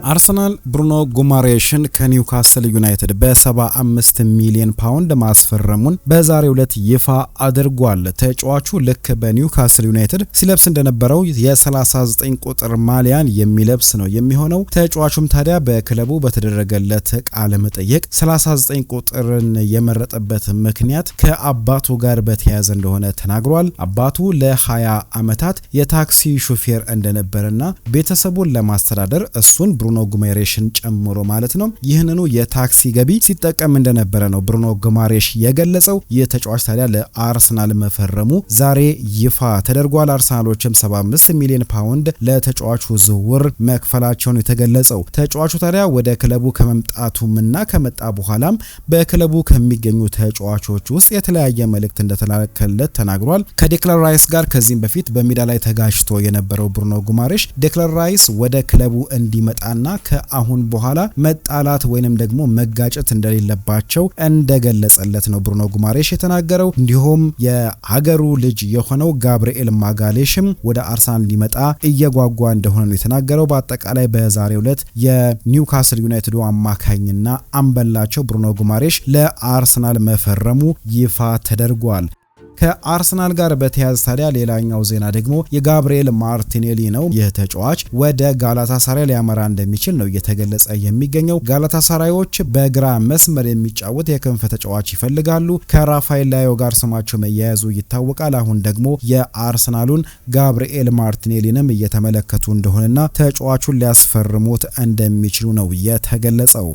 አርሰናል ብሩኖ ጉማሬሽን ከኒውካስል ዩናይትድ በ75 ሚሊዮን ፓውንድ ማስፈረሙን በዛሬው ዕለት ይፋ አድርጓል። ተጫዋቹ ልክ በኒውካስል ዩናይትድ ሲለብስ እንደነበረው የ39 ቁጥር ማሊያን የሚለብስ ነው የሚሆነው። ተጫዋቹም ታዲያ በክለቡ በተደረገለት ቃለ መጠይቅ 39 ቁጥርን የመረጠበት ምክንያት ከአባቱ ጋር በተያያዘ እንደሆነ ተናግሯል። አባቱ ለ20 ዓመታት የታክሲ ሹፌር እንደነበረና ቤተሰቡን ለማስተዳደር እሱን ብሩኖ ጉማሬሽን ጨምሮ ማለት ነው ይህንኑ የታክሲ ገቢ ሲጠቀም እንደነበረ ነው ብሩኖ ጉማሬሽ የገለጸው። የተጫዋች ታዲያ ለአርሰናል መፈረሙ ዛሬ ይፋ ተደርጓል። አርሰናሎችም 75 ሚሊዮን ፓውንድ ለተጫዋቹ ዝውውር መክፈላቸውን የተገለጸው። ተጫዋቹ ታዲያ ወደ ክለቡ ከመምጣቱምና ከመጣ በኋላም በክለቡ ከሚገኙ ተጫዋቾች ውስጥ የተለያየ መልእክት እንደተላከለት ተናግሯል። ከዴክላን ራይስ ጋር ከዚህም በፊት በሜዳ ላይ ተጋጭቶ የነበረው ብሩኖ ጉማሬሽ ዴክላን ራይስ ወደ ክለቡ እንዲመጣና ከአሁን በኋላ መጣላት ወይንም ደግሞ መጋጨት እንደሌለባቸው እንደገለጸለት ነው ብሩኖ ጉማሬሽ የተናገረው። እንዲሁም የሀገሩ ልጅ የሆነው ጋብርኤል ማጋሌሽም ወደ አርሰናል ሊመጣ እየጓጓ እንደሆነ ነው የተናገረው። በአጠቃላይ በዛሬው ዕለት የኒውካስል ዩናይትድ አማካኝና አምበላቸው ብሩኖ ጉማሬሽ ለአርሰናል መፈረሙ ይፋ ተደርጓል። ከአርሰናል ጋር በተያያዘ ታዲያ ሌላኛው ዜና ደግሞ የጋብርኤል ማርቲኔሊ ነው። ይህ ተጫዋች ወደ ጋላታሳራይ ሊያመራ እንደሚችል ነው እየተገለጸ የሚገኘው። ጋላታሳራዮች በግራ መስመር የሚጫወት የክንፍ ተጫዋች ይፈልጋሉ። ከራፋኤል ላዮ ጋር ስማቸው መያያዙ ይታወቃል። አሁን ደግሞ የአርሰናሉን ጋብርኤል ማርቲኔሊንም እየተመለከቱ እንደሆነና ተጫዋቹን ሊያስፈርሙት እንደሚችሉ ነው የተገለጸው።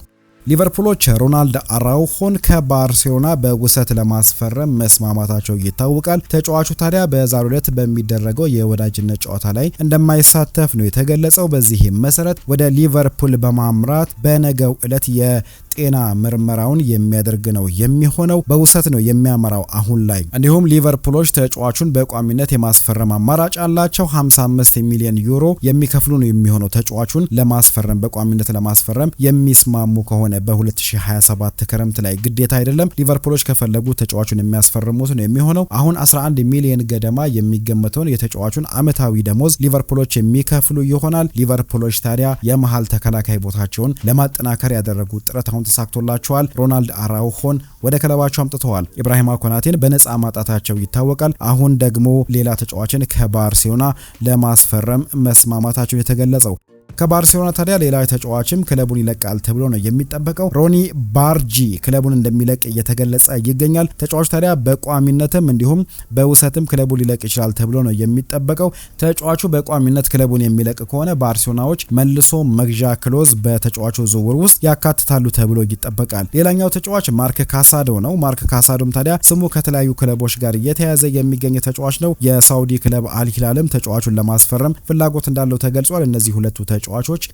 ሊቨርፑሎች ሮናልድ አራውሆን ከባርሴሎና በውሰት ለማስፈረም መስማማታቸው ይታወቃል። ተጫዋቹ ታዲያ በዛሬው ዕለት በሚደረገው የወዳጅነት ጨዋታ ላይ እንደማይሳተፍ ነው የተገለጸው። በዚህም መሰረት ወደ ሊቨርፑል በማምራት በነገው ዕለት የጤና ምርመራውን የሚያደርግ ነው የሚሆነው። በውሰት ነው የሚያመራው አሁን ላይ። እንዲሁም ሊቨርፑሎች ተጫዋቹን በቋሚነት የማስፈረም አማራጭ አላቸው። 55 ሚሊዮን ዩሮ የሚከፍሉ ነው የሚሆነው ተጫዋቹን ለማስፈረም በቋሚነት ለማስፈረም የሚስማሙ ከሆነ በ2027 ክረምት ላይ ግዴታ አይደለም። ሊቨርፑሎች ከፈለጉ ተጫዋቹን የሚያስፈርሙት ነው የሚሆነው። አሁን 11 ሚሊዮን ገደማ የሚገመተውን የተጫዋቹን አመታዊ ደሞዝ ሊቨርፑሎች የሚከፍሉ ይሆናል። ሊቨርፑሎች ታዲያ የመሃል ተከላካይ ቦታቸውን ለማጠናከር ያደረጉት ጥረት አሁን ተሳክቶላቸዋል። ሮናልድ አራውሆን ወደ ክለባቸው አምጥተዋል። ኢብራሂማ ኮናቴን በነፃ ማጣታቸው ይታወቃል። አሁን ደግሞ ሌላ ተጫዋችን ከባርሴሎና ለማስፈረም መስማማታቸው የተገለጸው። ከባርሴሎና ታዲያ ሌላ ተጫዋችም ክለቡን ይለቃል ተብሎ ነው የሚጠበቀው። ሮኒ ባርጂ ክለቡን እንደሚለቅ እየተገለጸ ይገኛል። ተጫዋቹ ታዲያ በቋሚነትም እንዲሁም በውሰትም ክለቡን ሊለቅ ይችላል ተብሎ ነው የሚጠበቀው። ተጫዋቹ በቋሚነት ክለቡን የሚለቅ ከሆነ ባርሴሎናዎች መልሶ መግዣ ክሎዝ በተጫዋቹ ዝውውር ውስጥ ያካትታሉ ተብሎ ይጠበቃል። ሌላኛው ተጫዋች ማርክ ካሳዶ ነው። ማርክ ካሳዶም ታዲያ ስሙ ከተለያዩ ክለቦች ጋር እየተያያዘ የሚገኝ ተጫዋች ነው። የሳውዲ ክለብ አልሂላልም ተጫዋቹን ለማስፈረም ፍላጎት እንዳለው ተገልጿል። እነዚህ ሁለቱ ተጫዋቾች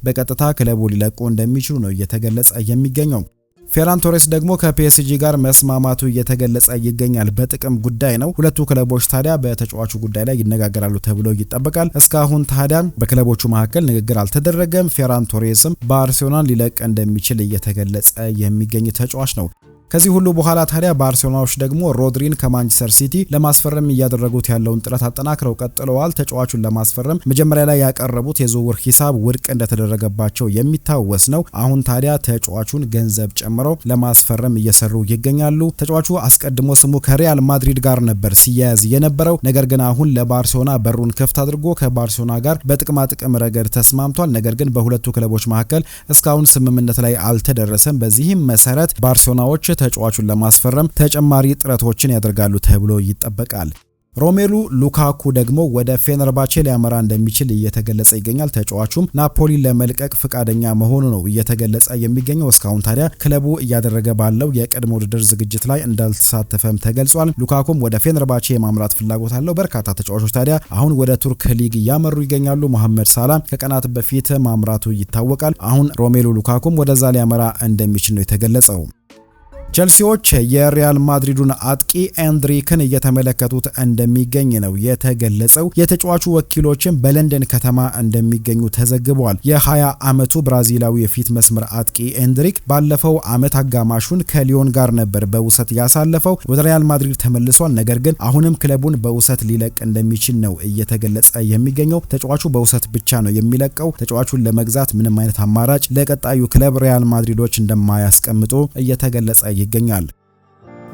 በቀጥታ ክለቡ ሊለቁ እንደሚችሉ ነው እየተገለጸ የሚገኘው። ፌራን ቶሬስ ደግሞ ከፒኤስጂ ጋር መስማማቱ እየተገለጸ ይገኛል። በጥቅም ጉዳይ ነው። ሁለቱ ክለቦች ታዲያ በተጫዋቹ ጉዳይ ላይ ይነጋገራሉ ተብሎ ይጠበቃል። እስካሁን ታዲያ በክለቦቹ መካከል ንግግር አልተደረገም። ፌራን ቶሬስም ባርሴሎናን ሊለቅ እንደሚችል እየተገለጸ የሚገኝ ተጫዋች ነው። ከዚህ ሁሉ በኋላ ታዲያ ባርሴሎናዎች ደግሞ ሮድሪን ከማንቸስተር ሲቲ ለማስፈረም እያደረጉት ያለውን ጥረት አጠናክረው ቀጥለዋል። ተጫዋቹን ለማስፈረም መጀመሪያ ላይ ያቀረቡት የዝውውር ሂሳብ ውድቅ እንደተደረገባቸው የሚታወስ ነው። አሁን ታዲያ ተጫዋቹን ገንዘብ ጨምረው ለማስፈረም እየሰሩ ይገኛሉ። ተጫዋቹ አስቀድሞ ስሙ ከሪያል ማድሪድ ጋር ነበር ሲያያዝ የነበረው። ነገር ግን አሁን ለባርሴሎና በሩን ክፍት አድርጎ ከባርሴሎና ጋር በጥቅማ ጥቅም ረገድ ተስማምቷል። ነገር ግን በሁለቱ ክለቦች መካከል እስካሁን ስምምነት ላይ አልተደረሰም። በዚህም መሰረት ባርሴሎናዎች ተጫዋቹን ለማስፈረም ተጨማሪ ጥረቶችን ያደርጋሉ ተብሎ ይጠበቃል። ሮሜሉ ሉካኩ ደግሞ ወደ ፌነርባቼ ሊያመራ እንደሚችል እየተገለጸ ይገኛል። ተጫዋቹም ናፖሊን ለመልቀቅ ፍቃደኛ መሆኑ ነው እየተገለጸ የሚገኘው። እስካሁን ታዲያ ክለቡ እያደረገ ባለው የቅድመ ውድድር ዝግጅት ላይ እንዳልተሳተፈም ተገልጿል። ሉካኩም ወደ ፌነርባቼ የማምራት ፍላጎት አለው። በርካታ ተጫዋቾች ታዲያ አሁን ወደ ቱርክ ሊግ እያመሩ ይገኛሉ። መሐመድ ሳላ ከቀናት በፊት ማምራቱ ይታወቃል። አሁን ሮሜሉ ሉካኩም ወደዛ ሊያመራ እንደሚችል ነው የተገለጸው። ቸልሲዎች የሪያል ማድሪዱን አጥቂ ኤንድሪክን እየተመለከቱት እንደሚገኝ ነው የተገለጸው። የተጫዋቹ ወኪሎችን በለንደን ከተማ እንደሚገኙ ተዘግቧል። የ20 ዓመቱ ብራዚላዊ የፊት መስመር አጥቂ ኤንድሪክ ባለፈው ዓመት አጋማሹን ከሊዮን ጋር ነበር በውሰት ያሳለፈው። ወደ ሪያል ማድሪድ ተመልሷል። ነገር ግን አሁንም ክለቡን በውሰት ሊለቅ እንደሚችል ነው እየተገለጸ የሚገኘው። ተጫዋቹ በውሰት ብቻ ነው የሚለቀው። ተጫዋቹን ለመግዛት ምንም አይነት አማራጭ ለቀጣዩ ክለብ ሪያል ማድሪዶች እንደማያስቀምጡ እየተገለጸ ይገኛል።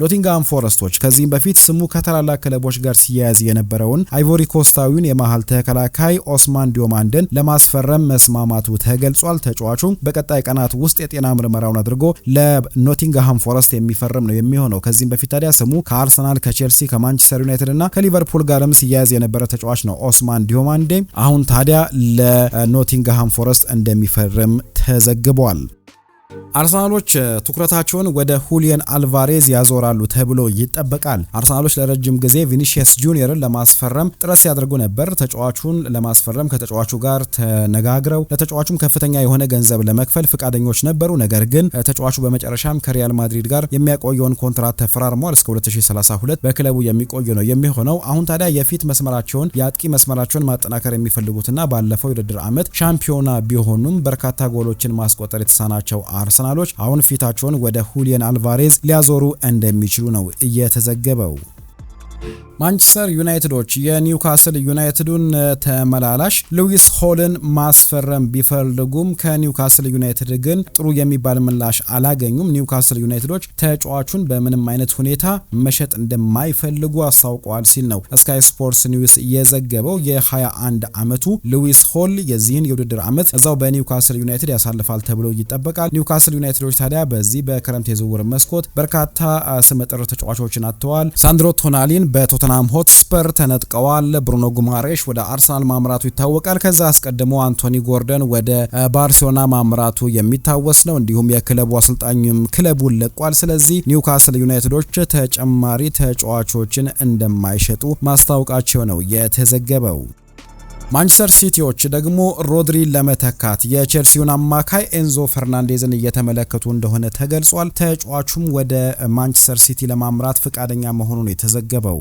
ኖቲንግሃም ፎረስቶች ከዚህም በፊት ስሙ ከታላላቅ ክለቦች ጋር ሲያያዝ የነበረውን አይቮሪ ኮስታዊውን የመሃል ተከላካይ ኦስማን ዲዮማንድን ለማስፈረም መስማማቱ ተገልጿል። ተጫዋቹ በቀጣይ ቀናት ውስጥ የጤና ምርመራውን አድርጎ ለኖቲንግሃም ፎረስት የሚፈርም ነው የሚሆነው። ከዚህም በፊት ታዲያ ስሙ ከአርሰናል፣ ከቼልሲ፣ ከማንቸስተር ዩናይትድ እና ከሊቨርፑል ጋርም ሲያያዝ የነበረ ተጫዋች ነው ኦስማን ዲዮማንዴ። አሁን ታዲያ ለኖቲንግሃም ፎረስት እንደሚፈርም ተዘግቧል። አርሰናሎች ትኩረታቸውን ወደ ሁሊየን አልቫሬዝ ያዞራሉ ተብሎ ይጠበቃል። አርሰናሎች ለረጅም ጊዜ ቪኒሺየስ ጁኒየርን ለማስፈረም ጥረት ሲያደርጉ ነበር። ተጫዋቹን ለማስፈረም ከተጫዋቹ ጋር ተነጋግረው ለተጫዋቹም ከፍተኛ የሆነ ገንዘብ ለመክፈል ፍቃደኞች ነበሩ። ነገር ግን ተጫዋቹ በመጨረሻም ከሪያል ማድሪድ ጋር የሚያቆየውን ኮንትራት ተፈራርሟል። እስከ 2032 በክለቡ የሚቆይ ነው የሚሆነው። አሁን ታዲያ የፊት መስመራቸውን የአጥቂ መስመራቸውን ማጠናከር የሚፈልጉትና ባለፈው የውድድር ዓመት ሻምፒዮና ቢሆኑም በርካታ ጎሎችን ማስቆጠር የተሳናቸው አርሰናሎች አሁን ፊታቸውን ወደ ሁሊየን አልቫሬዝ ሊያዞሩ እንደሚችሉ ነው እየተዘገበው። ማንቸስተር ዩናይትዶች የኒውካስል ዩናይትዱን ተመላላሽ ሉዊስ ሆልን ማስፈረም ቢፈልጉም ከኒውካስል ዩናይትድ ግን ጥሩ የሚባል ምላሽ አላገኙም። ኒውካስል ዩናይትዶች ተጫዋቹን በምንም አይነት ሁኔታ መሸጥ እንደማይፈልጉ አስታውቀዋል ሲል ነው ስካይ ስፖርትስ ኒውስ የዘገበው። የ21 ዓመቱ ሉዊስ ሆል የዚህን የውድድር ዓመት እዛው በኒውካስል ዩናይትድ ያሳልፋል ተብሎ ይጠበቃል። ኒውካስል ዩናይትዶች ታዲያ በዚህ በክረምት የዝውውር መስኮት በርካታ ስመጥር ተጫዋቾችን አጥተዋል። ሳንድሮ ቶናሊን በቶተንሃም ሆትስፐር ተነጥቀዋል። ብሩኖ ጉማሬሽ ወደ አርሰናል ማምራቱ ይታወቃል። ከዛ አስቀድሞ አንቶኒ ጎርደን ወደ ባርሴሎና ማምራቱ የሚታወስ ነው። እንዲሁም የክለቡ አሰልጣኝም ክለቡን ለቋል። ስለዚህ ኒውካስል ዩናይትዶች ተጨማሪ ተጫዋቾችን እንደማይሸጡ ማስታወቃቸው ነው የተዘገበው። ማንቸስተር ሲቲዎች ደግሞ ሮድሪን ለመተካት የቼልሲውን አማካይ ኤንዞ ፈርናንዴዝን እየተመለከቱ እንደሆነ ተገልጿል። ተጫዋቹም ወደ ማንቸስተር ሲቲ ለማምራት ፈቃደኛ መሆኑን የተዘገበው